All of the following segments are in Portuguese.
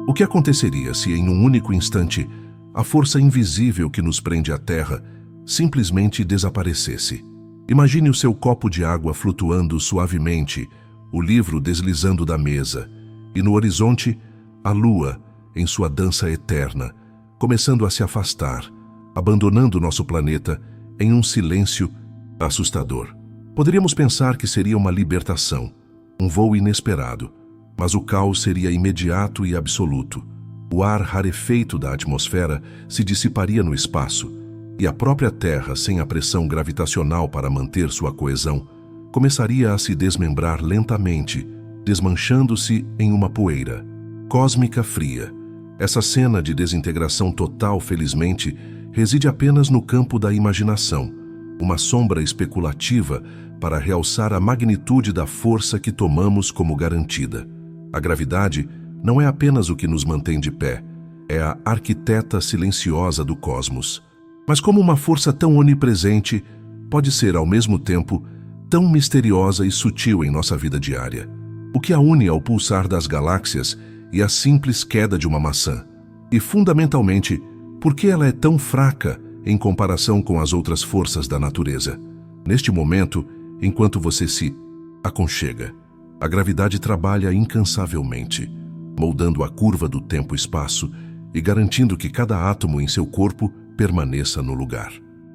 O que aconteceria se, em um único instante, a força invisível que nos prende à Terra simplesmente desaparecesse? Imagine o seu copo de água flutuando suavemente, o livro deslizando da mesa, e no horizonte, a Lua, em sua dança eterna, começando a se afastar, abandonando nosso planeta em um silêncio assustador. Poderíamos pensar que seria uma libertação, um voo inesperado, mas o caos seria imediato e absoluto. O ar rarefeito da atmosfera se dissiparia no espaço, e a própria Terra, sem a pressão gravitacional para manter sua coesão, começaria a se desmembrar lentamente, desmanchando-se em uma poeira cósmica fria. Essa cena de desintegração total, felizmente, reside apenas no campo da imaginação, uma sombra especulativa para realçar a magnitude da força que tomamos como garantida. A gravidade não é apenas o que nos mantém de pé, é a arquiteta silenciosa do cosmos. Mas como uma força tão onipresente pode ser, ao mesmo tempo, tão misteriosa e sutil em nossa vida diária? O que a une ao pulsar das galáxias e à simples queda de uma maçã? E, fundamentalmente, por que ela é tão fraca em comparação com as outras forças da natureza? Neste momento, enquanto você se aconchega, a gravidade trabalha incansavelmente, moldando a curva do tempo-espaço e garantindo que cada átomo em seu corpo permaneça no lugar.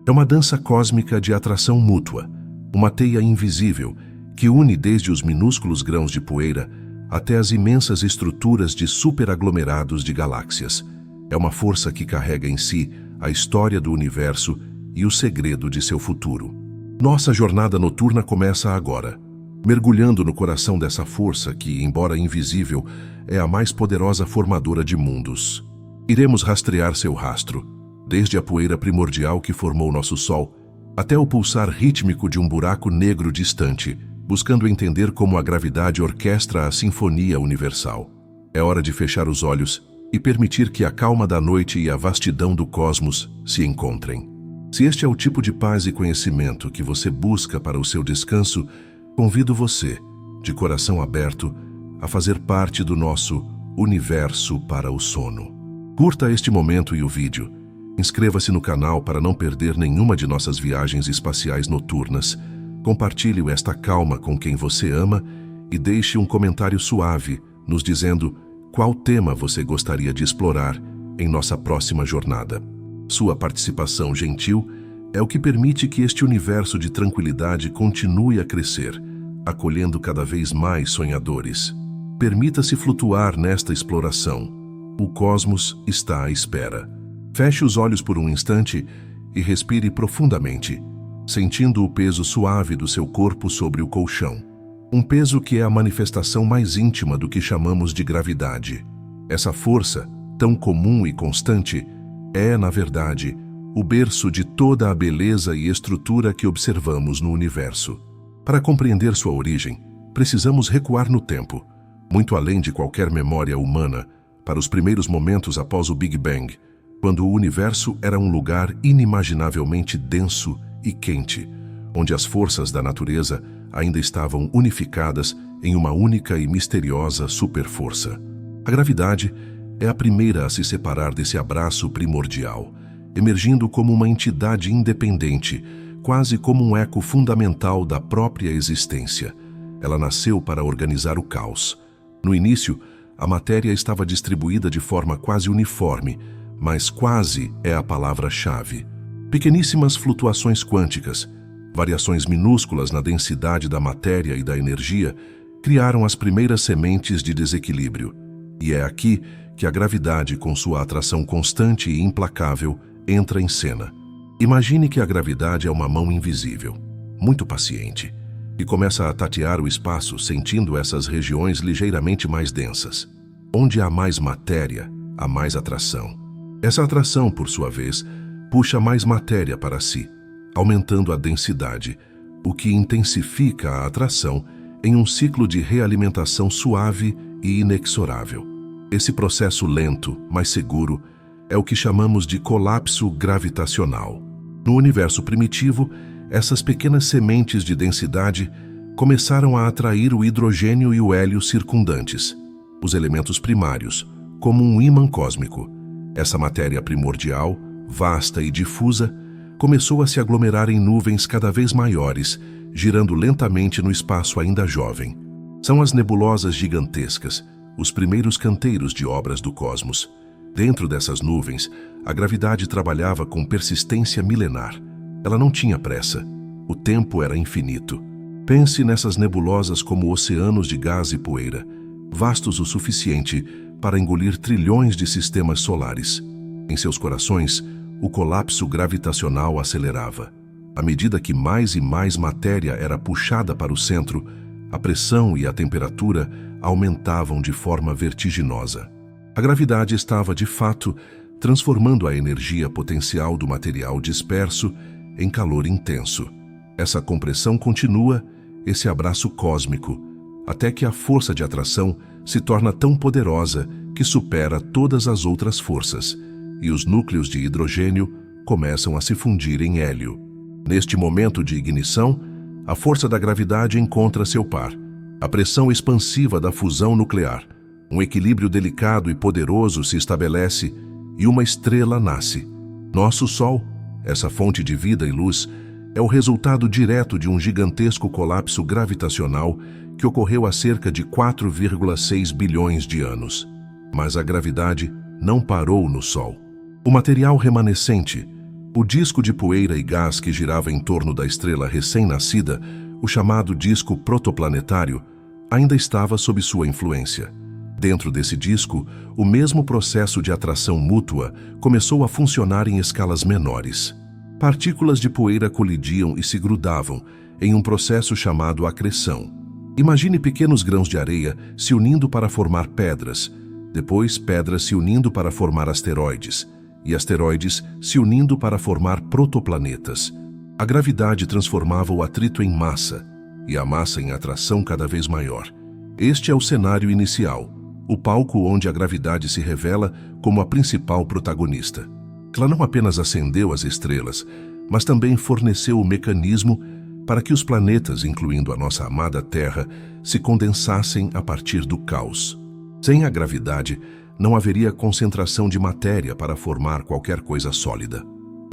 É uma dança cósmica de atração mútua, uma teia invisível que une desde os minúsculos grãos de poeira até as imensas estruturas de superaglomerados de galáxias. É uma força que carrega em si a história do universo e o segredo de seu futuro. Nossa jornada noturna começa agora, mergulhando no coração dessa força que, embora invisível, é a mais poderosa formadora de mundos. Iremos rastrear seu rastro, desde a poeira primordial que formou nosso Sol, até o pulsar rítmico de um buraco negro distante, buscando entender como a gravidade orquestra a sinfonia universal. É hora de fechar os olhos e permitir que a calma da noite e a vastidão do cosmos se encontrem. Se este é o tipo de paz e conhecimento que você busca para o seu descanso, convido você, de coração aberto, a fazer parte do nosso universo para o sono. Curta este momento e o vídeo. Inscreva-se no canal para não perder nenhuma de nossas viagens espaciais noturnas. Compartilhe esta calma com quem você ama e deixe um comentário suave nos dizendo qual tema você gostaria de explorar em nossa próxima jornada. Sua participação gentil é o que permite que este universo de tranquilidade continue a crescer, acolhendo cada vez mais sonhadores. Permita-se flutuar nesta exploração. O cosmos está à espera. Feche os olhos por um instante e respire profundamente, sentindo o peso suave do seu corpo sobre o colchão. Um peso que é a manifestação mais íntima do que chamamos de gravidade. Essa força, tão comum e constante, é, na verdade, o berço de toda a beleza e estrutura que observamos no universo. Para compreender sua origem, precisamos recuar no tempo, muito além de qualquer memória humana, para os primeiros momentos após o Big Bang, quando o universo era um lugar inimaginavelmente denso e quente, onde as forças da natureza ainda estavam unificadas em uma única e misteriosa superforça. A gravidade é a primeira a se separar desse abraço primordial, emergindo como uma entidade independente, quase como um eco fundamental da própria existência. Ela nasceu para organizar o caos. No início, a matéria estava distribuída de forma quase uniforme, mas quase é a palavra-chave. Pequeníssimas flutuações quânticas, variações minúsculas na densidade da matéria e da energia, criaram as primeiras sementes de desequilíbrio. E é aqui que a gravidade, com sua atração constante e implacável, entra em cena. Imagine que a gravidade é uma mão invisível, muito paciente, e começa a tatear o espaço, sentindo essas regiões ligeiramente mais densas. Onde há mais matéria, há mais atração. Essa atração, por sua vez, puxa mais matéria para si, aumentando a densidade, o que intensifica a atração em um ciclo de realimentação suave e inexorável. Esse processo lento, mas seguro, é o que chamamos de colapso gravitacional. No universo primitivo, essas pequenas sementes de densidade começaram a atrair o hidrogênio e o hélio circundantes, os elementos primários, como um ímã cósmico. Essa matéria primordial, vasta e difusa, começou a se aglomerar em nuvens cada vez maiores, girando lentamente no espaço ainda jovem. São as nebulosas gigantescas, os primeiros canteiros de obras do cosmos. Dentro dessas nuvens, a gravidade trabalhava com persistência milenar. Ela não tinha pressa. O tempo era infinito. Pense nessas nebulosas como oceanos de gás e poeira, vastos o suficiente para engolir trilhões de sistemas solares. Em seus corações, o colapso gravitacional acelerava. À medida que mais e mais matéria era puxada para o centro, a pressão e a temperatura aumentavam de forma vertiginosa. A gravidade estava, de fato, transformando a energia potencial do material disperso em calor intenso. Essa compressão continua, esse abraço cósmico, até que a força de atração se torna tão poderosa que supera todas as outras forças, e os núcleos de hidrogênio começam a se fundir em hélio. Neste momento de ignição, a força da gravidade encontra seu par, a pressão expansiva da fusão nuclear. Um equilíbrio delicado e poderoso se estabelece e uma estrela nasce. Nosso Sol, essa fonte de vida e luz, é o resultado direto de um gigantesco colapso gravitacional que ocorreu há cerca de 4,6 bilhões de anos. Mas a gravidade não parou no Sol. O material remanescente, o disco de poeira e gás que girava em torno da estrela recém-nascida, o chamado disco protoplanetário, ainda estava sob sua influência. Dentro desse disco, o mesmo processo de atração mútua começou a funcionar em escalas menores. Partículas de poeira colidiam e se grudavam em um processo chamado acreção. Imagine pequenos grãos de areia se unindo para formar pedras, depois pedras se unindo para formar asteroides, e asteroides se unindo para formar protoplanetas. A gravidade transformava o atrito em massa, e a massa em atração cada vez maior. Este é o cenário inicial, o palco onde a gravidade se revela como a principal protagonista. Ela não apenas acendeu as estrelas, mas também forneceu o mecanismo para que os planetas, incluindo a nossa amada Terra, se condensassem a partir do caos. Sem a gravidade, não haveria concentração de matéria para formar qualquer coisa sólida.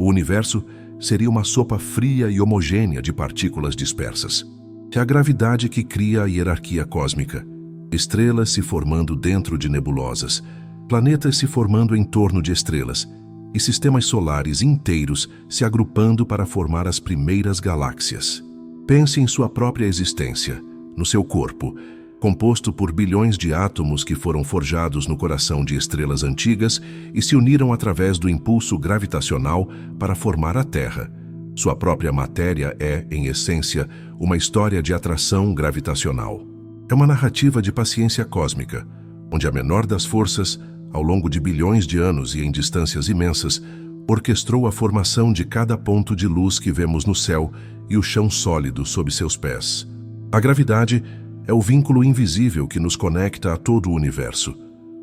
O universo seria uma sopa fria e homogênea de partículas dispersas. É a gravidade que cria a hierarquia cósmica. Estrelas se formando dentro de nebulosas, planetas se formando em torno de estrelas, e sistemas solares inteiros se agrupando para formar as primeiras galáxias. Pense em sua própria existência, no seu corpo, composto por bilhões de átomos que foram forjados no coração de estrelas antigas e se uniram através do impulso gravitacional para formar a Terra. Sua própria matéria é, em essência, uma história de atração gravitacional. É uma narrativa de paciência cósmica, onde a menor das forças, ao longo de bilhões de anos e em distâncias imensas, orquestrou a formação de cada ponto de luz que vemos no céu e o chão sólido sob seus pés. A gravidade é o vínculo invisível que nos conecta a todo o universo,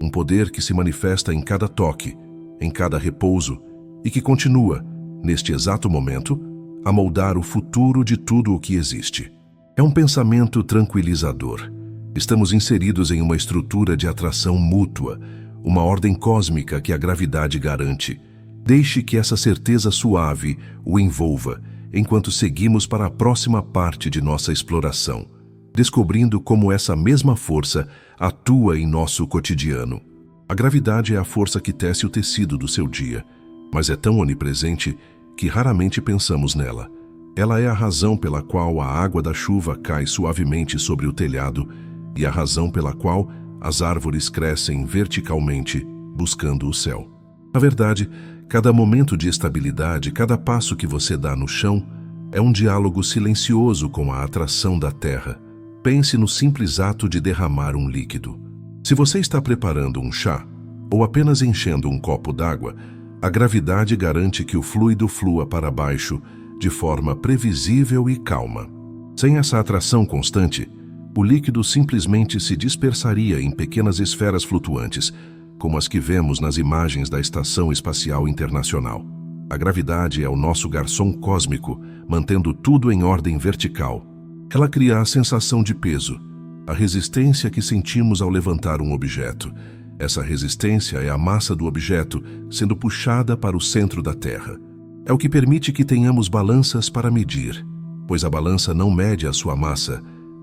um poder que se manifesta em cada toque, em cada repouso e que continua, neste exato momento, a moldar o futuro de tudo o que existe. É um pensamento tranquilizador. Estamos inseridos em uma estrutura de atração mútua, uma ordem cósmica que a gravidade garante. Deixe que essa certeza suave o envolva enquanto seguimos para a próxima parte de nossa exploração, descobrindo como essa mesma força atua em nosso cotidiano. A gravidade é a força que tece o tecido do seu dia, mas é tão onipresente que raramente pensamos nela. Ela é a razão pela qual a água da chuva cai suavemente sobre o telhado e a razão pela qual as árvores crescem verticalmente, buscando o céu. Na verdade, cada momento de estabilidade, cada passo que você dá no chão, é um diálogo silencioso com a atração da Terra. Pense no simples ato de derramar um líquido. Se você está preparando um chá, ou apenas enchendo um copo d'água, a gravidade garante que o fluido flua para baixo de forma previsível e calma. Sem essa atração constante, o líquido simplesmente se dispersaria em pequenas esferas flutuantes, como as que vemos nas imagens da Estação Espacial Internacional. A gravidade é o nosso garçom cósmico, mantendo tudo em ordem vertical. Ela cria a sensação de peso, a resistência que sentimos ao levantar um objeto. Essa resistência é a massa do objeto sendo puxada para o centro da Terra. É o que permite que tenhamos balanças para medir, pois a balança não mede a sua massa,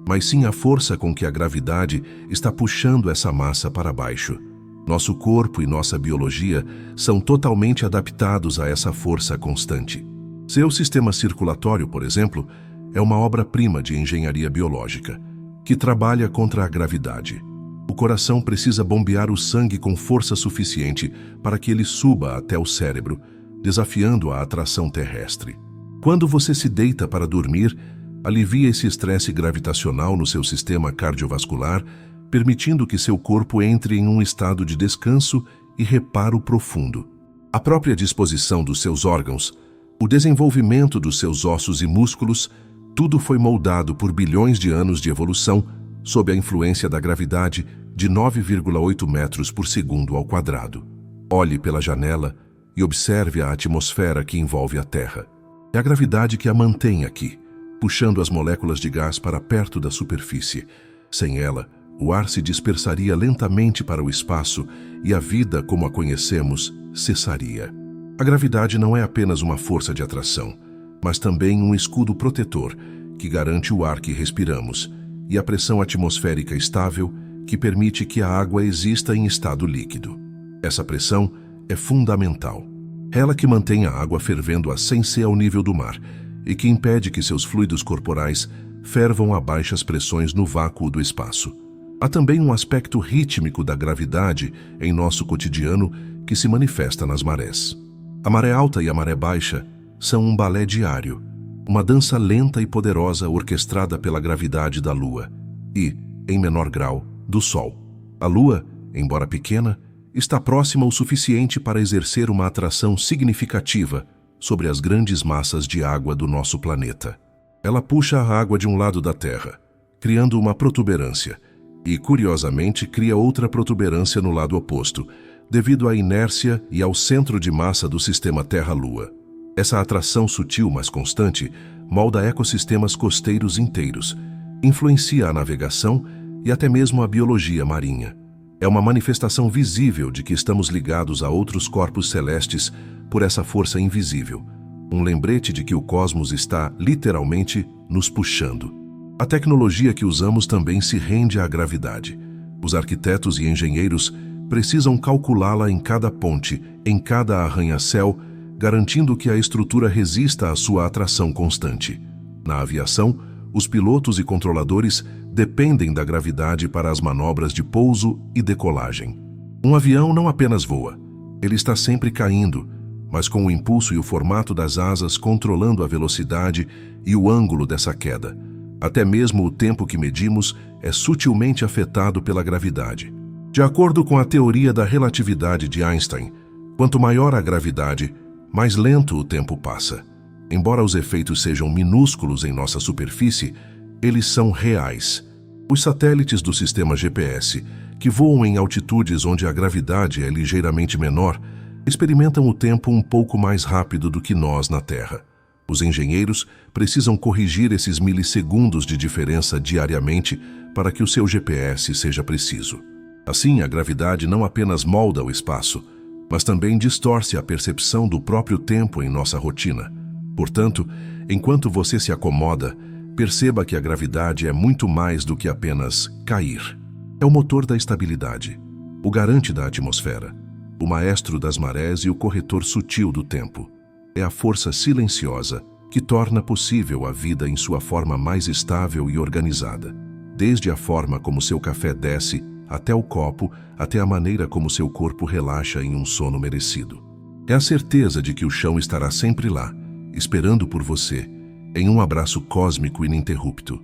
mas sim a força com que a gravidade está puxando essa massa para baixo. Nosso corpo e nossa biologia são totalmente adaptados a essa força constante. Seu sistema circulatório, por exemplo, é uma obra-prima de engenharia biológica, que trabalha contra a gravidade. O coração precisa bombear o sangue com força suficiente para que ele suba até o cérebro, desafiando a atração terrestre. Quando você se deita para dormir, alivia esse estresse gravitacional no seu sistema cardiovascular, permitindo que seu corpo entre em um estado de descanso e reparo profundo. A própria disposição dos seus órgãos, o desenvolvimento dos seus ossos e músculos, tudo foi moldado por bilhões de anos de evolução sob a influência da gravidade de 9,8 metros por segundo ao quadrado. Olhe pela janela e observe a atmosfera que envolve a Terra. É a gravidade que a mantém aqui, puxando as moléculas de gás para perto da superfície. Sem ela, o ar se dispersaria lentamente para o espaço e a vida, como a conhecemos, cessaria. A gravidade não é apenas uma força de atração, mas também um escudo protetor que garante o ar que respiramos e a pressão atmosférica estável que permite que a água exista em estado líquido. Essa pressão é fundamental. Ela que mantém a água fervendo a 100 C ao nível do mar e que impede que seus fluidos corporais fervam a baixas pressões no vácuo do espaço. Há também um aspecto rítmico da gravidade em nosso cotidiano que se manifesta nas marés. A maré alta e a maré baixa são um balé diário, uma dança lenta e poderosa orquestrada pela gravidade da Lua e, em menor grau, do Sol. A Lua, embora pequena, está próxima o suficiente para exercer uma atração significativa sobre as grandes massas de água do nosso planeta. Ela puxa a água de um lado da Terra, criando uma protuberância, e, curiosamente, cria outra protuberância no lado oposto, devido à inércia e ao centro de massa do sistema Terra-Lua. Essa atração sutil, mas constante, molda ecossistemas costeiros inteiros, influencia a navegação e até mesmo a biologia marinha. É uma manifestação visível de que estamos ligados a outros corpos celestes por essa força invisível, um lembrete de que o cosmos está, literalmente, nos puxando. A tecnologia que usamos também se rende à gravidade. Os arquitetos e engenheiros precisam calculá-la em cada ponte, em cada arranha-céu, garantindo que a estrutura resista à sua atração constante. Na aviação, os pilotos e controladores dependem da gravidade para as manobras de pouso e decolagem. Um avião não apenas voa, ele está sempre caindo, mas com o impulso e o formato das asas controlando a velocidade e o ângulo dessa queda. Até mesmo o tempo que medimos é sutilmente afetado pela gravidade. De acordo com a teoria da relatividade de Einstein, quanto maior a gravidade, mais lento o tempo passa. Embora os efeitos sejam minúsculos em nossa superfície, eles são reais. Os satélites do sistema GPS, que voam em altitudes onde a gravidade é ligeiramente menor, experimentam o tempo um pouco mais rápido do que nós na Terra. Os engenheiros precisam corrigir esses milissegundos de diferença diariamente para que o seu GPS seja preciso. Assim, a gravidade não apenas molda o espaço, mas também distorce a percepção do próprio tempo em nossa rotina. Portanto, enquanto você se acomoda, perceba que a gravidade é muito mais do que apenas cair. É o motor da estabilidade, o garante da atmosfera, o maestro das marés e o corretor sutil do tempo. É a força silenciosa que torna possível a vida em sua forma mais estável e organizada, desde a forma como seu café desce, até o copo, até a maneira como seu corpo relaxa em um sono merecido. É a certeza de que o chão estará sempre lá, esperando por você, em um abraço cósmico ininterrupto.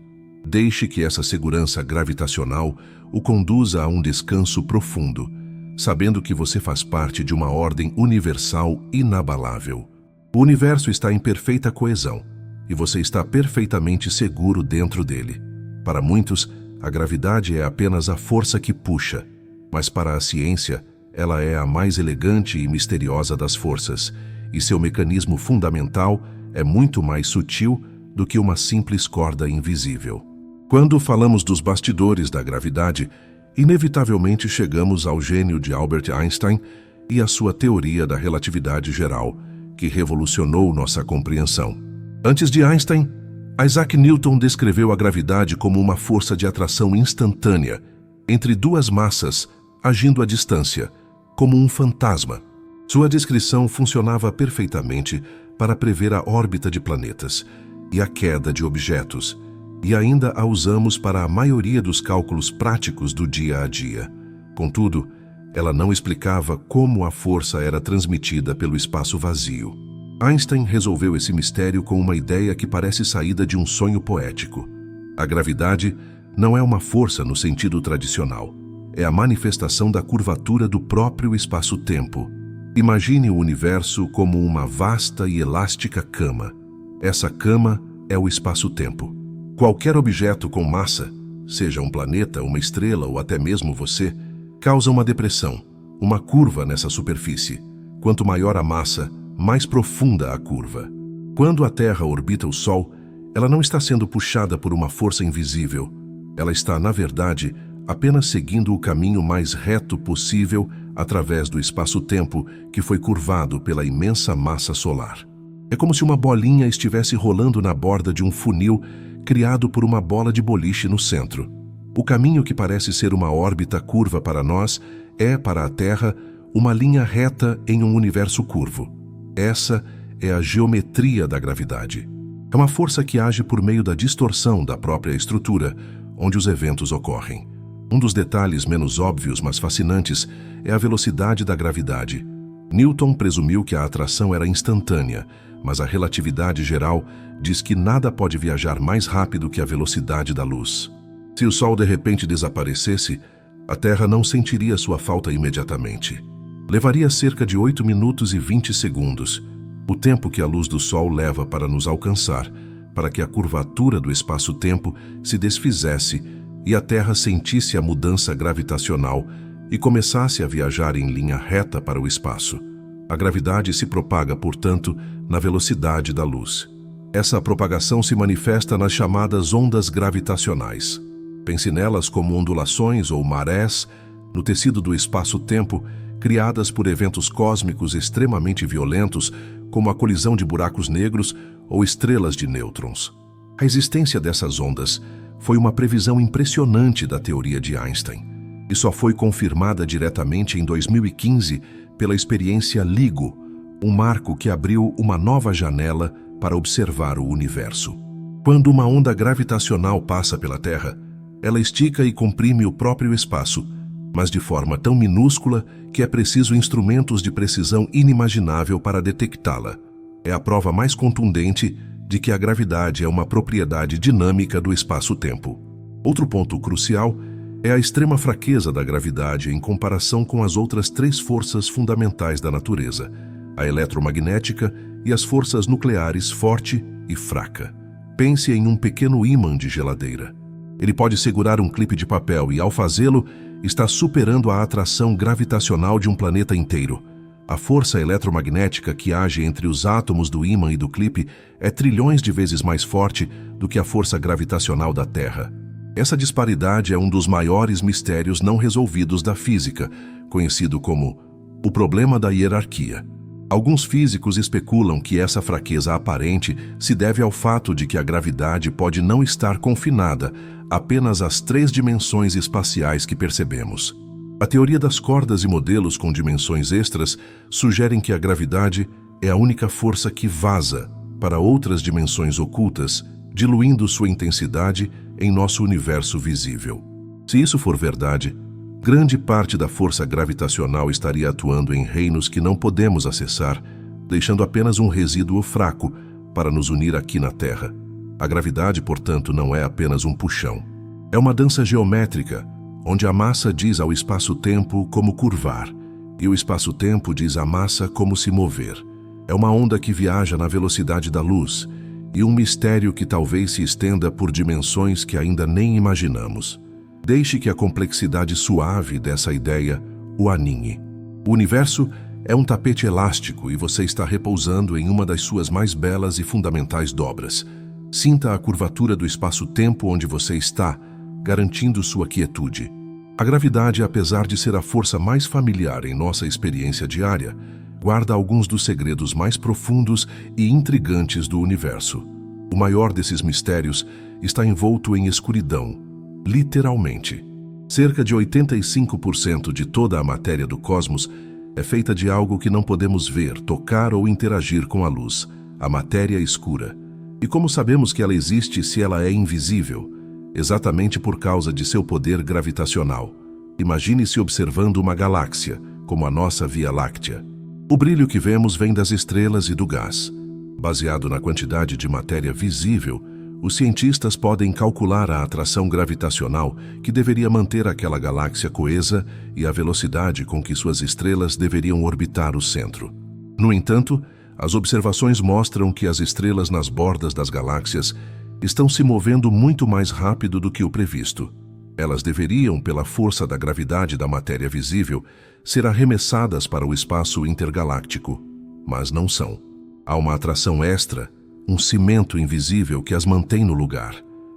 Deixe que essa segurança gravitacional o conduza a um descanso profundo, sabendo que você faz parte de uma ordem universal inabalável. O universo está em perfeita coesão, e você está perfeitamente seguro dentro dele. Para muitos, a gravidade é apenas a força que puxa, mas para a ciência, ela é a mais elegante e misteriosa das forças, e seu mecanismo fundamental é muito mais sutil do que uma simples corda invisível. Quando falamos dos bastidores da gravidade, inevitavelmente chegamos ao gênio de Albert Einstein e à sua teoria da relatividade geral, que revolucionou nossa compreensão. Antes de Einstein, Isaac Newton descreveu a gravidade como uma força de atração instantânea entre duas massas agindo à distância, como um fantasma. Sua descrição funcionava perfeitamente para prever a órbita de planetas e a queda de objetos, e ainda a usamos para a maioria dos cálculos práticos do dia a dia. Contudo, ela não explicava como a força era transmitida pelo espaço vazio. Einstein resolveu esse mistério com uma ideia que parece saída de um sonho poético. A gravidade não é uma força no sentido tradicional. É a manifestação da curvatura do próprio espaço-tempo. Imagine o universo como uma vasta e elástica cama. Essa cama é o espaço-tempo. Qualquer objeto com massa, seja um planeta, uma estrela ou até mesmo você, causa uma depressão, uma curva nessa superfície. Quanto maior a massa, mais profunda a curva. Quando a Terra orbita o Sol, ela não está sendo puxada por uma força invisível. Ela está, na verdade, apenas seguindo o caminho mais reto possível através do espaço-tempo que foi curvado pela imensa massa solar. É como se uma bolinha estivesse rolando na borda de um funil criado por uma bola de boliche no centro. O caminho que parece ser uma órbita curva para nós é, para a Terra, uma linha reta em um universo curvo. Essa é a geometria da gravidade. É uma força que age por meio da distorção da própria estrutura onde os eventos ocorrem. Um dos detalhes menos óbvios, mas fascinantes, é a velocidade da gravidade. Newton presumiu que a atração era instantânea, mas a relatividade geral diz que nada pode viajar mais rápido que a velocidade da luz. Se o Sol de repente desaparecesse, a Terra não sentiria sua falta imediatamente. Levaria cerca de 8 minutos e 20 segundos, o tempo que a luz do Sol leva para nos alcançar, para que a curvatura do espaço-tempo se desfizesse e a Terra sentisse a mudança gravitacional e começasse a viajar em linha reta para o espaço. A gravidade se propaga, portanto, na velocidade da luz. Essa propagação se manifesta nas chamadas ondas gravitacionais. Pense nelas como ondulações ou marés no tecido do espaço-tempo criadas por eventos cósmicos extremamente violentos, como a colisão de buracos negros ou estrelas de nêutrons. A existência dessas ondas foi uma previsão impressionante da teoria de Einstein e só foi confirmada diretamente em 2015 pela experiência LIGO, um marco que abriu uma nova janela para observar o universo. Quando uma onda gravitacional passa pela Terra, ela estica e comprime o próprio espaço, mas de forma tão minúscula que é preciso instrumentos de precisão inimaginável para detectá-la. É a prova mais contundente de que a gravidade é uma propriedade dinâmica do espaço-tempo. Outro ponto crucial é a extrema fraqueza da gravidade em comparação com as outras 3 forças fundamentais da natureza, a eletromagnética e as forças nucleares forte e fraca. Pense em um pequeno ímã de geladeira. Ele pode segurar um clipe de papel e, ao fazê-lo, está superando a atração gravitacional de um planeta inteiro. A força eletromagnética que age entre os átomos do ímã e do clipe é trilhões de vezes mais forte do que a força gravitacional da Terra. Essa disparidade é um dos maiores mistérios não resolvidos da física, conhecido como o problema da hierarquia. Alguns físicos especulam que essa fraqueza aparente se deve ao fato de que a gravidade pode não estar confinada apenas às 3 dimensões espaciais que percebemos. A teoria das cordas e modelos com dimensões extras sugerem que a gravidade é a única força que vaza para outras dimensões ocultas, diluindo sua intensidade em nosso universo visível. Se isso for verdade, grande parte da força gravitacional estaria atuando em reinos que não podemos acessar, deixando apenas um resíduo fraco para nos unir aqui na Terra. A gravidade, portanto, não é apenas um puxão. É uma dança geométrica, onde a massa diz ao espaço-tempo como curvar, e o espaço-tempo diz à massa como se mover. É uma onda que viaja na velocidade da luz, e um mistério que talvez se estenda por dimensões que ainda nem imaginamos. Deixe que a complexidade suave dessa ideia o aninhe. O universo é um tapete elástico e você está repousando em uma das suas mais belas e fundamentais dobras. Sinta a curvatura do espaço-tempo onde você está, garantindo sua quietude. A gravidade, apesar de ser a força mais familiar em nossa experiência diária, guarda alguns dos segredos mais profundos e intrigantes do universo. O maior desses mistérios está envolto em escuridão, literalmente. Cerca de 85% de toda a matéria do cosmos é feita de algo que não podemos ver, tocar ou interagir com a luz, a matéria escura. E como sabemos que ela existe se ela é invisível? Exatamente por causa de seu poder gravitacional. Imagine-se observando uma galáxia, como a nossa Via Láctea. O brilho que vemos vem das estrelas e do gás. Baseado na quantidade de matéria visível, os cientistas podem calcular a atração gravitacional que deveria manter aquela galáxia coesa e a velocidade com que suas estrelas deveriam orbitar o centro. No entanto, as observações mostram que as estrelas nas bordas das galáxias estão se movendo muito mais rápido do que o previsto. Elas deveriam, pela força da gravidade da matéria visível, ser arremessadas para o espaço intergaláctico, mas não são. Há uma atração extra, um cimento invisível que as mantém no lugar.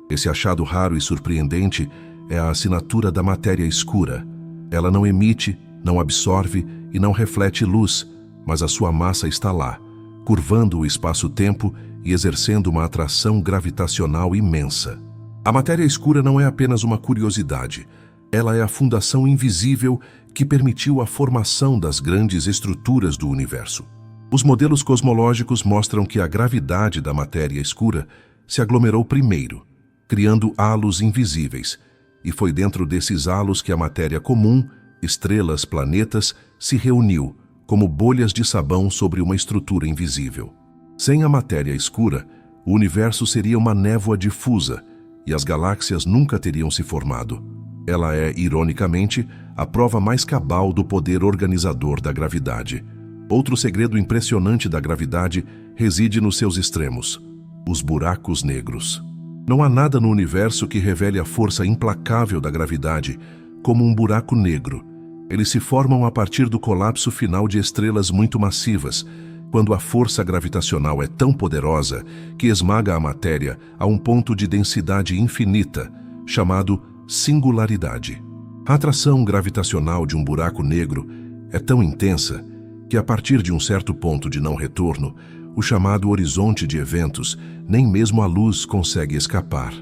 Esse achado raro e surpreendente é a assinatura da matéria escura. Ela não emite, não absorve e não reflete luz, mas a sua massa está lá, curvando o espaço-tempo e exercendo uma atração gravitacional imensa. A matéria escura não é apenas uma curiosidade, ela é a fundação invisível que permitiu a formação das grandes estruturas do universo. Os modelos cosmológicos mostram que a gravidade da matéria escura se aglomerou primeiro, criando halos invisíveis, e foi dentro desses halos que a matéria comum, estrelas, planetas, se reuniu, como bolhas de sabão sobre uma estrutura invisível. Sem a matéria escura, o universo seria uma névoa difusa, e as galáxias nunca teriam se formado. Ela é, ironicamente, a prova mais cabal do poder organizador da gravidade. Outro segredo impressionante da gravidade reside nos seus extremos, os buracos negros. Não há nada no universo que revele a força implacável da gravidade como um buraco negro. Eles se formam a partir do colapso final de estrelas muito massivas, quando a força gravitacional é tão poderosa que esmaga a matéria a um ponto de densidade infinita, chamado singularidade. A atração gravitacional de um buraco negro é tão intensa que, a partir de um certo ponto de não retorno, o chamado horizonte de eventos, nem mesmo a luz consegue escapar.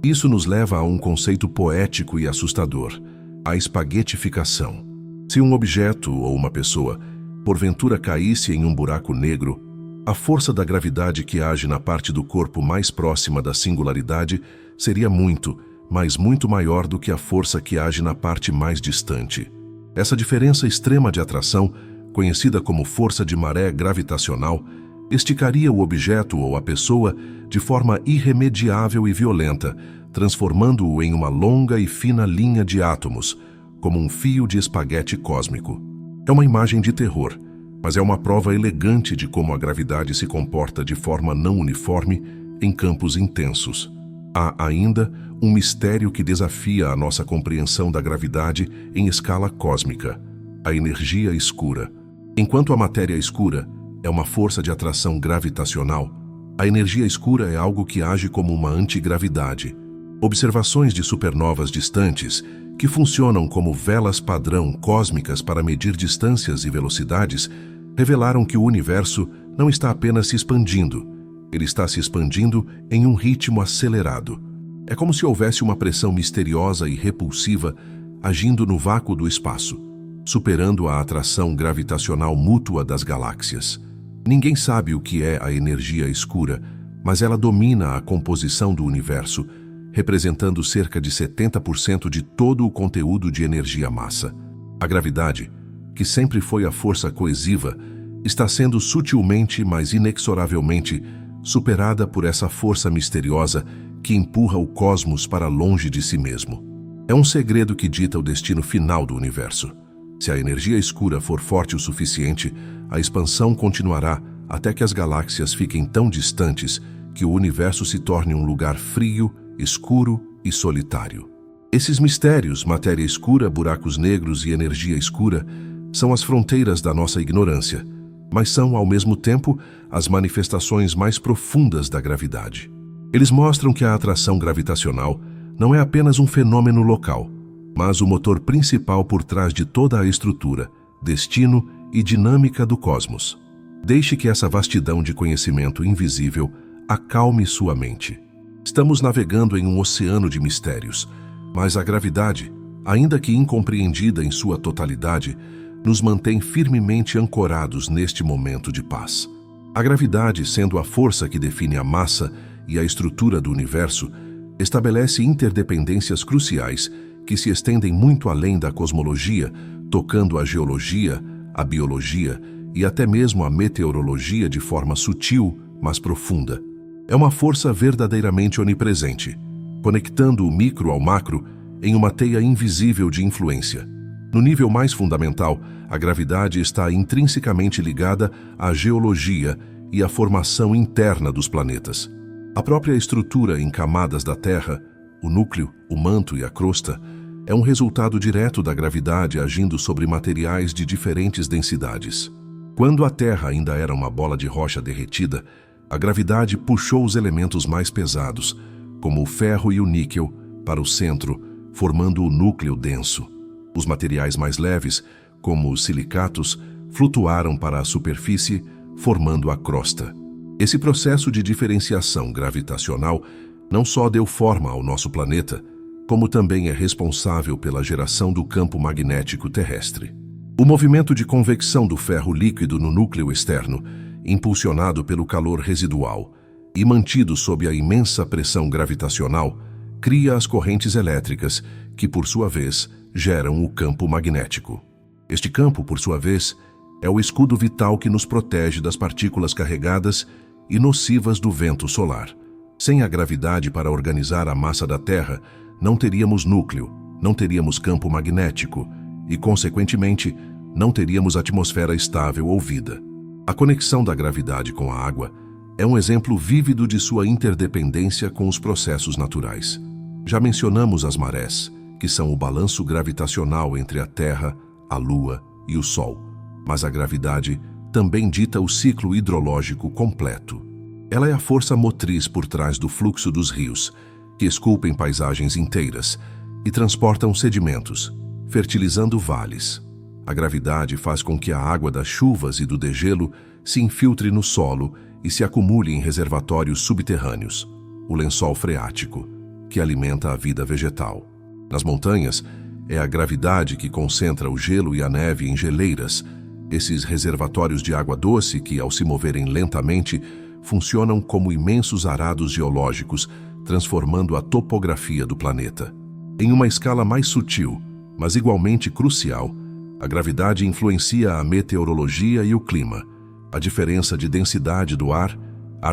Isso nos leva a um conceito poético e assustador, a espaguetificação. Se um objeto ou uma pessoa, porventura, caísse em um buraco negro, a força da gravidade que age na parte do corpo mais próxima da singularidade seria muito, mas muito maior do que a força que age na parte mais distante. Essa diferença extrema de atração, conhecida como força de maré gravitacional, esticaria o objeto ou a pessoa de forma irremediável e violenta, transformando-o em uma longa e fina linha de átomos, como um fio de espaguete cósmico. É uma imagem de terror, mas é uma prova elegante de como a gravidade se comporta de forma não uniforme em campos intensos. Há ainda um mistério que desafia a nossa compreensão da gravidade em escala cósmica: a energia escura. Enquanto a matéria escura é uma força de atração gravitacional, a energia escura é algo que age como uma antigravidade. Observações de supernovas distantes, que funcionam como velas padrão cósmicas para medir distâncias e velocidades, revelaram que o universo não está apenas se expandindo, ele está se expandindo em um ritmo acelerado. É como se houvesse uma pressão misteriosa e repulsiva agindo no vácuo do espaço, superando a atração gravitacional mútua das galáxias. Ninguém sabe o que é a energia escura, mas ela domina a composição do universo, representando cerca de 70% de todo o conteúdo de energia-massa. A gravidade, que sempre foi a força coesiva, está sendo sutilmente, mas inexoravelmente, superada por essa força misteriosa que empurra o cosmos para longe de si mesmo. É um segredo que dita o destino final do universo. Se a energia escura for forte o suficiente, a expansão continuará até que as galáxias fiquem tão distantes que o universo se torne um lugar frio, escuro e solitário. Esses mistérios, matéria escura, buracos negros e energia escura, são as fronteiras da nossa ignorância, mas são, ao mesmo tempo, as manifestações mais profundas da gravidade. Eles mostram que a atração gravitacional não é apenas um fenômeno local, mas o motor principal por trás de toda a estrutura, destino e dinâmica do cosmos. Deixe que essa vastidão de conhecimento invisível acalme sua mente. Estamos navegando em um oceano de mistérios, mas a gravidade, ainda que incompreendida em sua totalidade, nos mantém firmemente ancorados neste momento de paz. A gravidade, sendo a força que define a massa e a estrutura do universo, estabelece interdependências cruciais que se estendem muito além da cosmologia, tocando a geologia, a biologia e até mesmo a meteorologia de forma sutil, mas profunda. É uma força verdadeiramente onipresente, conectando o micro ao macro em uma teia invisível de influência. No nível mais fundamental, a gravidade está intrinsecamente ligada à geologia e à formação interna dos planetas. A própria estrutura em camadas da Terra, o núcleo, o manto e a crosta, é um resultado direto da gravidade agindo sobre materiais de diferentes densidades. Quando a Terra ainda era uma bola de rocha derretida, a gravidade puxou os elementos mais pesados, como o ferro e o níquel, para o centro, formando o núcleo denso. Os materiais mais leves, como os silicatos, flutuaram para a superfície, formando a crosta. Esse processo de diferenciação gravitacional não só deu forma ao nosso planeta, como também é responsável pela geração do campo magnético terrestre. O movimento de convecção do ferro líquido no núcleo externo, impulsionado pelo calor residual e mantido sob a imensa pressão gravitacional, cria as correntes elétricas, que, por sua vez, geram o campo magnético. Este campo, por sua vez, é o escudo vital que nos protege das partículas carregadas e nocivas do vento solar. Sem a gravidade para organizar a massa da Terra, não teríamos núcleo, não teríamos campo magnético e, consequentemente, não teríamos atmosfera estável ou vida. A conexão da gravidade com a água é um exemplo vívido de sua interdependência com os processos naturais. Já mencionamos as marés, que são o balanço gravitacional entre a Terra, a Lua e o Sol, mas a gravidade também dita o ciclo hidrológico completo. Ela é a força motriz por trás do fluxo dos rios, que esculpem paisagens inteiras e transportam sedimentos, fertilizando vales. A gravidade faz com que a água das chuvas e do degelo se infiltre no solo e se acumule em reservatórios subterrâneos, o lençol freático, que alimenta a vida vegetal. Nas montanhas, é a gravidade que concentra o gelo e a neve em geleiras, esses reservatórios de água doce que, ao se moverem lentamente, funcionam como imensos arados geológicos, transformando a topografia do planeta. Em uma escala mais sutil, mas igualmente crucial, a gravidade influencia a meteorologia e o clima. A diferença de densidade do ar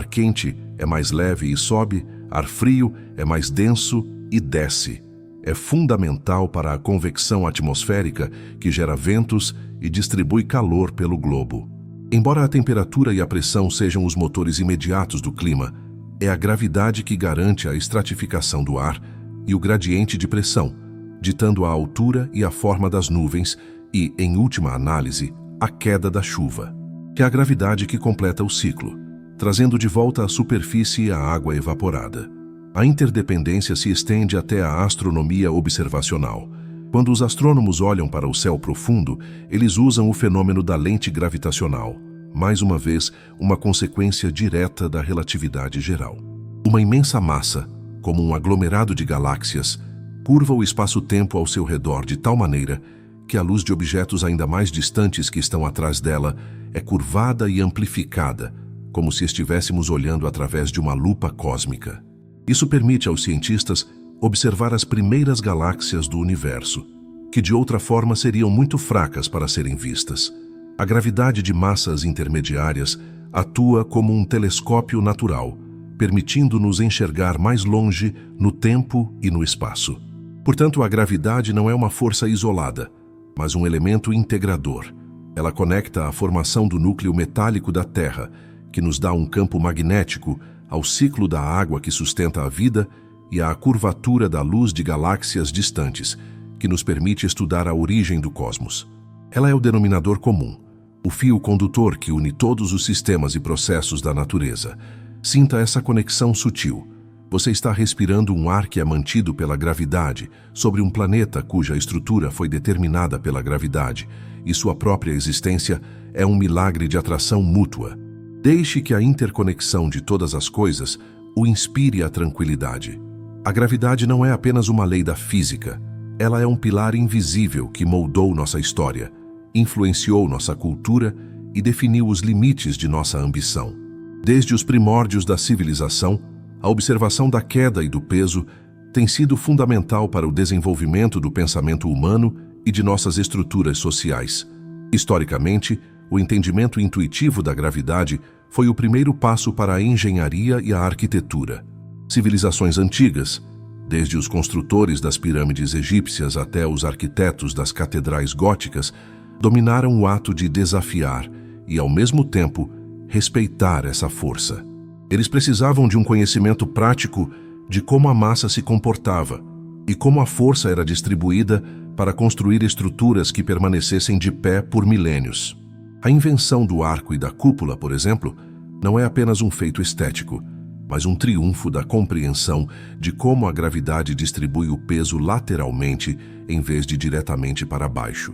quente é mais leve e sobe, ar frio é mais denso e desce. É fundamental para a convecção atmosférica que gera ventos e distribui calor pelo globo. Embora a temperatura e a pressão sejam os motores imediatos do clima, é a gravidade que garante a estratificação do ar e o gradiente de pressão, ditando a altura e a forma das nuvens e, em última análise, a queda da chuva. É a gravidade que completa o ciclo, trazendo de volta à superfície a água evaporada. A interdependência se estende até a astronomia observacional. Quando os astrônomos olham para o céu profundo, eles usam o fenômeno da lente gravitacional, mais uma vez, uma consequência direta da relatividade geral. Uma imensa massa, como um aglomerado de galáxias, curva o espaço-tempo ao seu redor de tal maneira que a luz de objetos ainda mais distantes que estão atrás dela é curvada e amplificada, como se estivéssemos olhando através de uma lupa cósmica. Isso permite aos cientistas observar as primeiras galáxias do universo, que de outra forma seriam muito fracas para serem vistas. A gravidade de massas intermediárias atua como um telescópio natural, permitindo-nos enxergar mais longe no tempo e no espaço. Portanto, a gravidade não é uma força isolada, mas um elemento integrador. Ela conecta a formação do núcleo metálico da Terra, que nos dá um campo magnético, ao ciclo da água que sustenta a vida e à curvatura da luz de galáxias distantes, que nos permite estudar a origem do cosmos. Ela é o denominador comum, o fio condutor que une todos os sistemas e processos da natureza. Sinta essa conexão sutil. Você está respirando um ar que é mantido pela gravidade, sobre um planeta cuja estrutura foi determinada pela gravidade, e sua própria existência é um milagre de atração mútua. Deixe que a interconexão de todas as coisas o inspire à tranquilidade. A gravidade não é apenas uma lei da física. Ela é um pilar invisível que moldou nossa história, influenciou nossa cultura e definiu os limites de nossa ambição. Desde os primórdios da civilização, a observação da queda e do peso tem sido fundamental para o desenvolvimento do pensamento humano e de nossas estruturas sociais. Historicamente, o entendimento intuitivo da gravidade foi o primeiro passo para a engenharia e a arquitetura. Civilizações antigas, desde os construtores das pirâmides egípcias até os arquitetos das catedrais góticas, dominaram o ato de desafiar e, ao mesmo tempo, respeitar essa força. Eles precisavam de um conhecimento prático de como a massa se comportava e como a força era distribuída para construir estruturas que permanecessem de pé por milênios. A invenção do arco e da cúpula, por exemplo, não é apenas um feito estético, mas um triunfo da compreensão de como a gravidade distribui o peso lateralmente em vez de diretamente para baixo.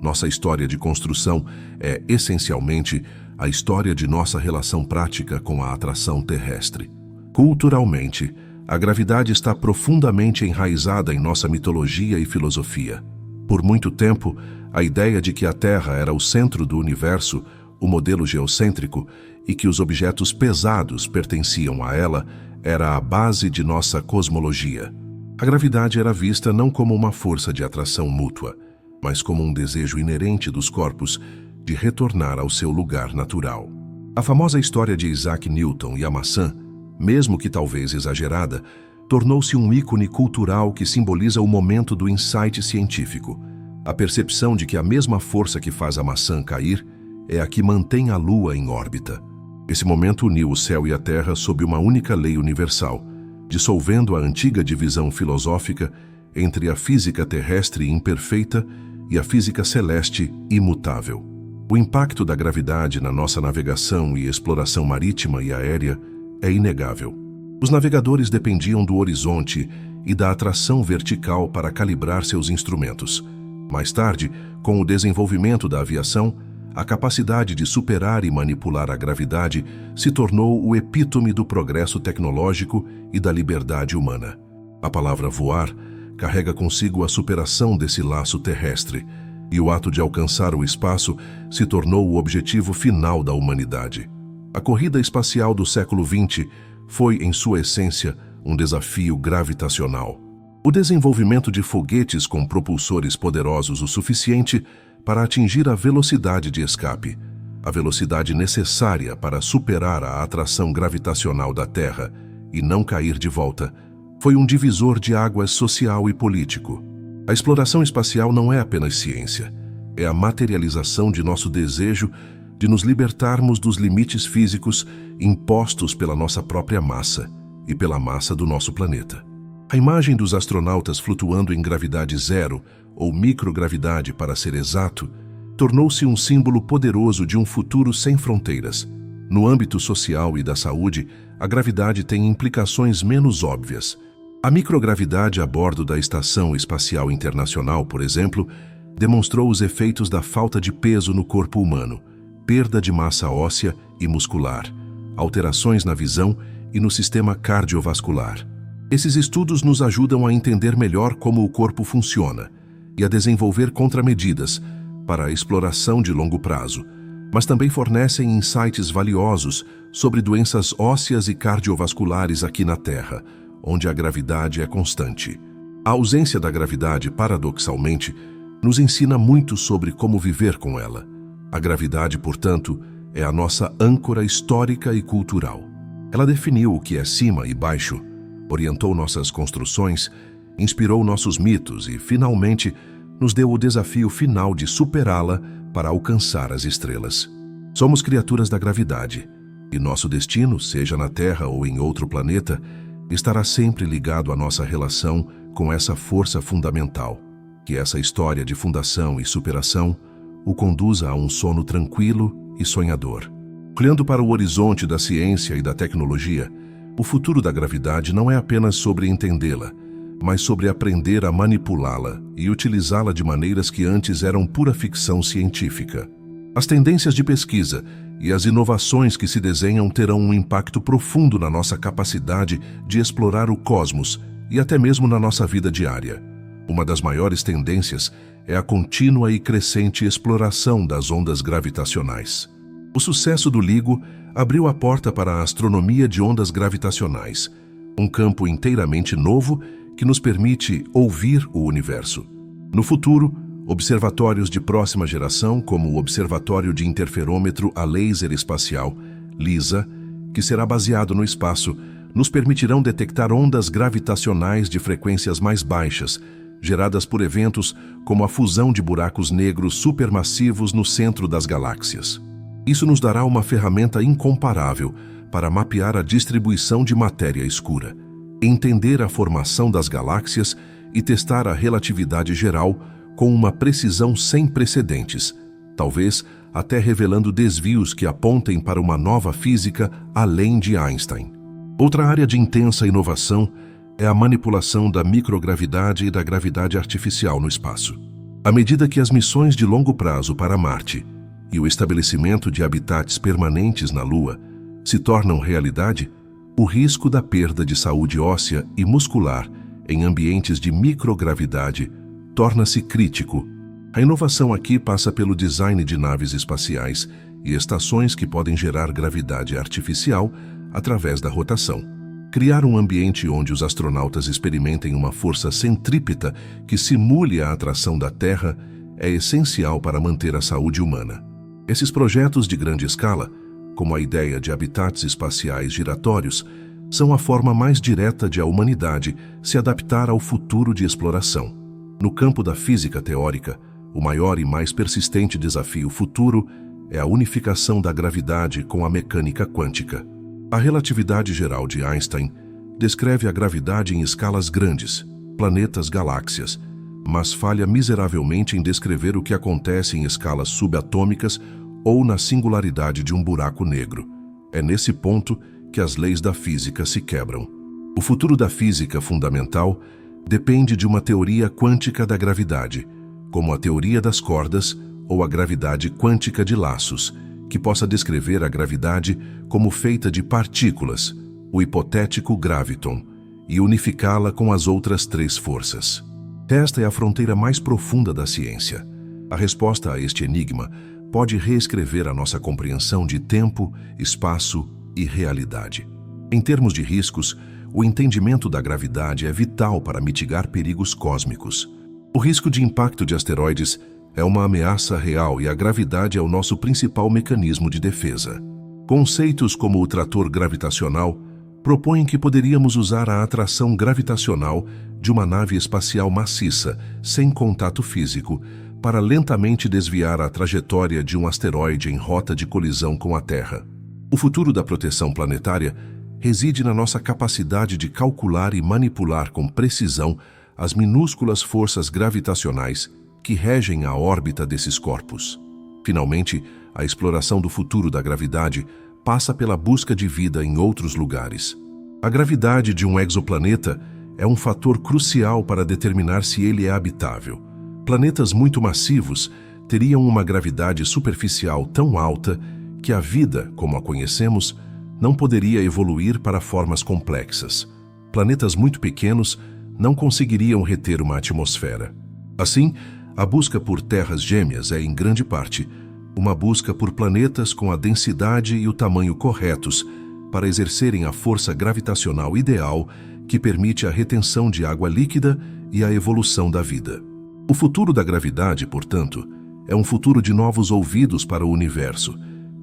Nossa história de construção é, essencialmente, a história de nossa relação prática com a atração terrestre. Culturalmente, a gravidade está profundamente enraizada em nossa mitologia e filosofia. Por muito tempo, a ideia de que a Terra era o centro do universo, o modelo geocêntrico, e que os objetos pesados pertenciam a ela, era a base de nossa cosmologia. A gravidade era vista não como uma força de atração mútua, mas como um desejo inerente dos corpos de retornar ao seu lugar natural. A famosa história de Isaac Newton e a maçã, mesmo que talvez exagerada, tornou-se um ícone cultural que simboliza o momento do insight científico, a percepção de que a mesma força que faz a maçã cair é a que mantém a Lua em órbita. Esse momento uniu o céu e a terra sob uma única lei universal, dissolvendo a antiga divisão filosófica entre a física terrestre imperfeita e a física celeste imutável. O impacto da gravidade na nossa navegação e exploração marítima e aérea é inegável. Os navegadores dependiam do horizonte e da atração vertical para calibrar seus instrumentos. Mais tarde, com o desenvolvimento da aviação, a capacidade de superar e manipular a gravidade se tornou o epítome do progresso tecnológico e da liberdade humana. A palavra voar carrega consigo a superação desse laço terrestre, e o ato de alcançar o espaço se tornou o objetivo final da humanidade. A corrida espacial do século XX foi, em sua essência, um desafio gravitacional. O desenvolvimento de foguetes com propulsores poderosos o suficiente para atingir a velocidade de escape, a velocidade necessária para superar a atração gravitacional da Terra e não cair de volta, foi um divisor de águas social e político. A exploração espacial não é apenas ciência, é a materialização de nosso desejo de nos libertarmos dos limites físicos impostos pela nossa própria massa e pela massa do nosso planeta. A imagem dos astronautas flutuando em gravidade zero, ou microgravidade para ser exato, tornou-se um símbolo poderoso de um futuro sem fronteiras. No âmbito social e da saúde, a gravidade tem implicações menos óbvias. A microgravidade a bordo da Estação Espacial Internacional, por exemplo, demonstrou os efeitos da falta de peso no corpo humano, perda de massa óssea e muscular, alterações na visão e no sistema cardiovascular. Esses estudos nos ajudam a entender melhor como o corpo funciona e a desenvolver contramedidas para a exploração de longo prazo, mas também fornecem insights valiosos sobre doenças ósseas e cardiovasculares aqui na Terra, onde a gravidade é constante. A ausência da gravidade, paradoxalmente, nos ensina muito sobre como viver com ela. A gravidade, portanto, é a nossa âncora histórica e cultural. Ela definiu o que é cima e baixo, orientou nossas construções, inspirou nossos mitos e, finalmente, nos deu o desafio final de superá-la para alcançar as estrelas. Somos criaturas da gravidade, e nosso destino, seja na Terra ou em outro planeta, estará sempre ligado à nossa relação com essa força fundamental, que essa história de fundação e superação o conduza a um sono tranquilo e sonhador. Olhando para o horizonte da ciência e da tecnologia, O futuro da gravidade não é apenas sobre entendê-la, mas sobre aprender a manipulá-la e utilizá-la de maneiras que antes eram pura ficção científica. As tendências de pesquisa e as inovações que se desenham terão um impacto profundo na nossa capacidade de explorar o cosmos e até mesmo na nossa vida diária. Uma das maiores tendências é a contínua e crescente exploração das ondas gravitacionais. O sucesso do LIGO abriu a porta para a astronomia de ondas gravitacionais, um campo inteiramente novo que nos permite ouvir o universo. No futuro, observatórios de próxima geração, como o Observatório de Interferômetro a Laser Espacial, LISA, que será baseado no espaço, nos permitirão detectar ondas gravitacionais de frequências mais baixas, geradas por eventos como a fusão de buracos negros supermassivos no centro das galáxias. Isso nos dará uma ferramenta incomparável para mapear a distribuição de matéria escura, entender a formação das galáxias e testar a relatividade geral com uma precisão sem precedentes, talvez até revelando desvios que apontem para uma nova física além de Einstein. Outra área de intensa inovação é a manipulação da microgravidade e da gravidade artificial no espaço. À medida que as missões de longo prazo para Marte e o estabelecimento de habitats permanentes na Lua se tornam realidade, o risco da perda de saúde óssea e muscular em ambientes de microgravidade torna-se crítico. A inovação aqui passa pelo design de naves espaciais e estações que podem gerar gravidade artificial através da rotação. Criar um ambiente onde os astronautas experimentem uma força centrípeta que simule a atração da Terra é essencial para manter a saúde humana. Esses projetos de grande escala, como a ideia de habitats espaciais giratórios, são a forma mais direta de a humanidade se adaptar ao futuro de exploração. No campo da física teórica, o maior e mais persistente desafio futuro é a unificação da gravidade com a mecânica quântica. A relatividade geral de Einstein descreve a gravidade em escalas grandes, planetas, galáxias, mas falha miseravelmente em descrever o que acontece em escalas subatômicas ou na singularidade de um buraco negro. É nesse ponto que as leis da física se quebram. O futuro da física fundamental depende de uma teoria quântica da gravidade, como a teoria das cordas ou a gravidade quântica de laços, que possa descrever a gravidade como feita de partículas, o hipotético graviton, e unificá-la com as outras três forças. Esta é a fronteira mais profunda da ciência. A resposta a este enigma pode reescrever a nossa compreensão de tempo, espaço e realidade. Em termos de riscos, o entendimento da gravidade é vital para mitigar perigos cósmicos. O risco de impacto de asteroides é uma ameaça real e a gravidade é o nosso principal mecanismo de defesa. Conceitos como o trator gravitacional propõem que poderíamos usar a atração gravitacional de uma nave espacial maciça, sem contato físico, para lentamente desviar a trajetória de um asteroide em rota de colisão com a Terra. O futuro da proteção planetária reside na nossa capacidade de calcular e manipular com precisão as minúsculas forças gravitacionais que regem a órbita desses corpos. Finalmente, a exploração do futuro da gravidade passa pela busca de vida em outros lugares. A gravidade de um exoplaneta é um fator crucial para determinar se ele é habitável. Planetas muito massivos teriam uma gravidade superficial tão alta que a vida, como a conhecemos, não poderia evoluir para formas complexas. Planetas muito pequenos não conseguiriam reter uma atmosfera. Assim, a busca por terras gêmeas é, em grande parte, uma busca por planetas com a densidade e o tamanho corretos para exercerem a força gravitacional ideal que permite a retenção de água líquida e a evolução da vida. O futuro da gravidade, portanto, é um futuro de novos ouvidos para o universo,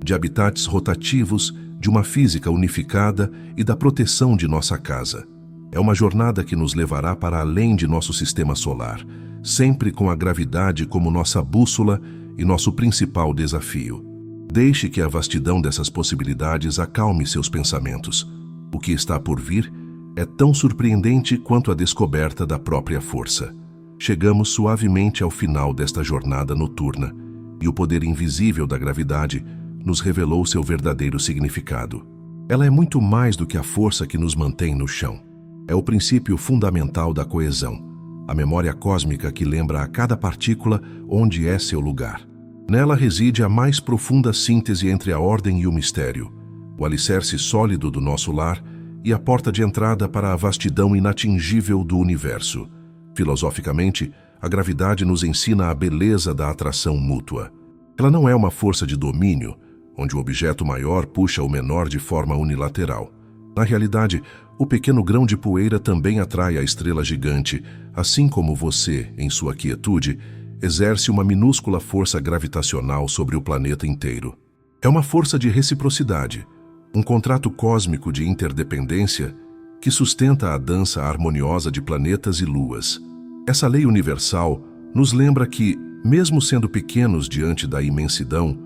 de habitats rotativos, de uma física unificada e da proteção de nossa casa. É uma jornada que nos levará para além de nosso sistema solar, sempre com a gravidade como nossa bússola e nosso principal desafio. Deixe que a vastidão dessas possibilidades acalme seus pensamentos. O que está por vir é tão surpreendente quanto a descoberta da própria força. Chegamos suavemente ao final desta jornada noturna, e o poder invisível da gravidade nos revelou seu verdadeiro significado. Ela é muito mais do que a força que nos mantém no chão. É o princípio fundamental da coesão, a memória cósmica que lembra a cada partícula onde é seu lugar. Nela reside a mais profunda síntese entre a ordem e o mistério, o alicerce sólido do nosso lar e a porta de entrada para a vastidão inatingível do universo. Filosoficamente, a gravidade nos ensina a beleza da atração mútua. Ela não é uma força de domínio, onde o objeto maior puxa o menor de forma unilateral. Na realidade, o pequeno grão de poeira também atrai a estrela gigante, assim como você, em sua quietude, exerce uma minúscula força gravitacional sobre o planeta inteiro. É uma força de reciprocidade, um contrato cósmico de interdependência que sustenta a dança harmoniosa de planetas e luas. Essa lei universal nos lembra que, mesmo sendo pequenos diante da imensidão,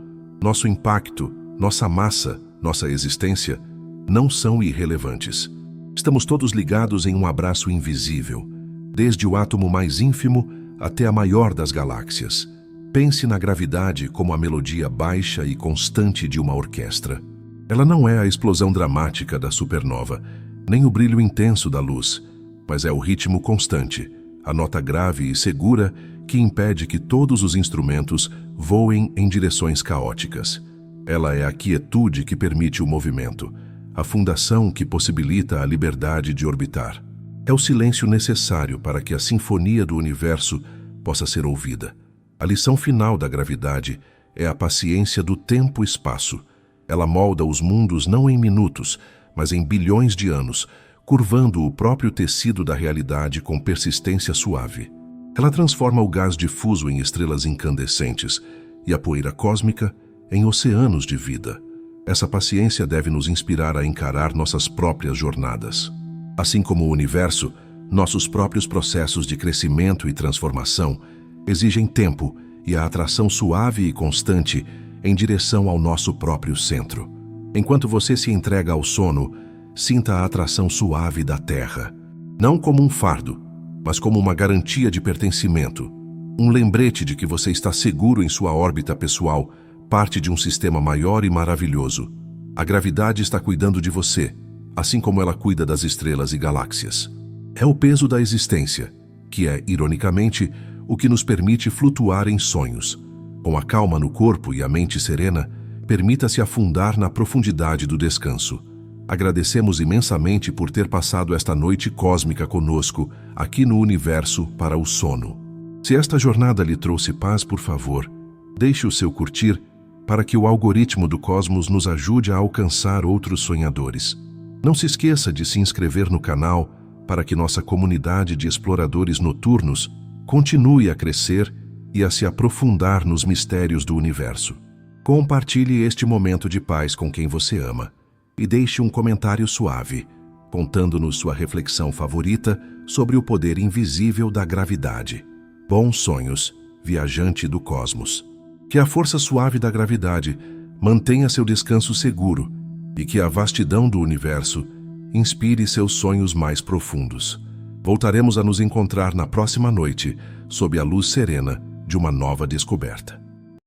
nosso impacto, nossa massa, nossa existência, não são irrelevantes. Estamos todos ligados em um abraço invisível, desde o átomo mais ínfimo até a maior das galáxias. Pense na gravidade como a melodia baixa e constante de uma orquestra. Ela não é a explosão dramática da supernova, nem o brilho intenso da luz, mas é o ritmo constante, a nota grave e segura que impede que todos os instrumentos voem em direções caóticas. Ela é a quietude que permite o movimento, a fundação que possibilita a liberdade de orbitar. É o silêncio necessário para que a sinfonia do universo possa ser ouvida. A lição final da gravidade é a paciência do tempo-espaço. Ela molda os mundos não em minutos, mas em bilhões de anos, curvando o próprio tecido da realidade com persistência suave. Ela transforma o gás difuso em estrelas incandescentes e a poeira cósmica em oceanos de vida. Essa paciência deve nos inspirar a encarar nossas próprias jornadas. Assim como o universo, nossos próprios processos de crescimento e transformação exigem tempo e a atração suave e constante em direção ao nosso próprio centro. Enquanto você se entrega ao sono, sinta a atração suave da Terra, não como um fardo, mas como uma garantia de pertencimento, um lembrete de que você está seguro em sua órbita pessoal, parte de um sistema maior e maravilhoso. A gravidade está cuidando de você, assim como ela cuida das estrelas e galáxias. É o peso da existência, que é, ironicamente, o que nos permite flutuar em sonhos. Com a calma no corpo e a mente serena, permita-se afundar na profundidade do descanso. Agradecemos imensamente por ter passado esta noite cósmica conosco, aqui no universo, para o sono. Se esta jornada lhe trouxe paz, por favor, deixe o seu curtir para que o algoritmo do cosmos nos ajude a alcançar outros sonhadores. Não se esqueça de se inscrever no canal para que nossa comunidade de exploradores noturnos continue a crescer e a se aprofundar nos mistérios do universo. Compartilhe este momento de paz com quem você ama e deixe um comentário suave, contando-nos sua reflexão favorita sobre o poder invisível da gravidade. Bons sonhos, viajante do cosmos. Que a força suave da gravidade mantenha seu descanso seguro e que a vastidão do universo inspire seus sonhos mais profundos. Voltaremos a nos encontrar na próxima noite, sob a luz serena de uma nova descoberta.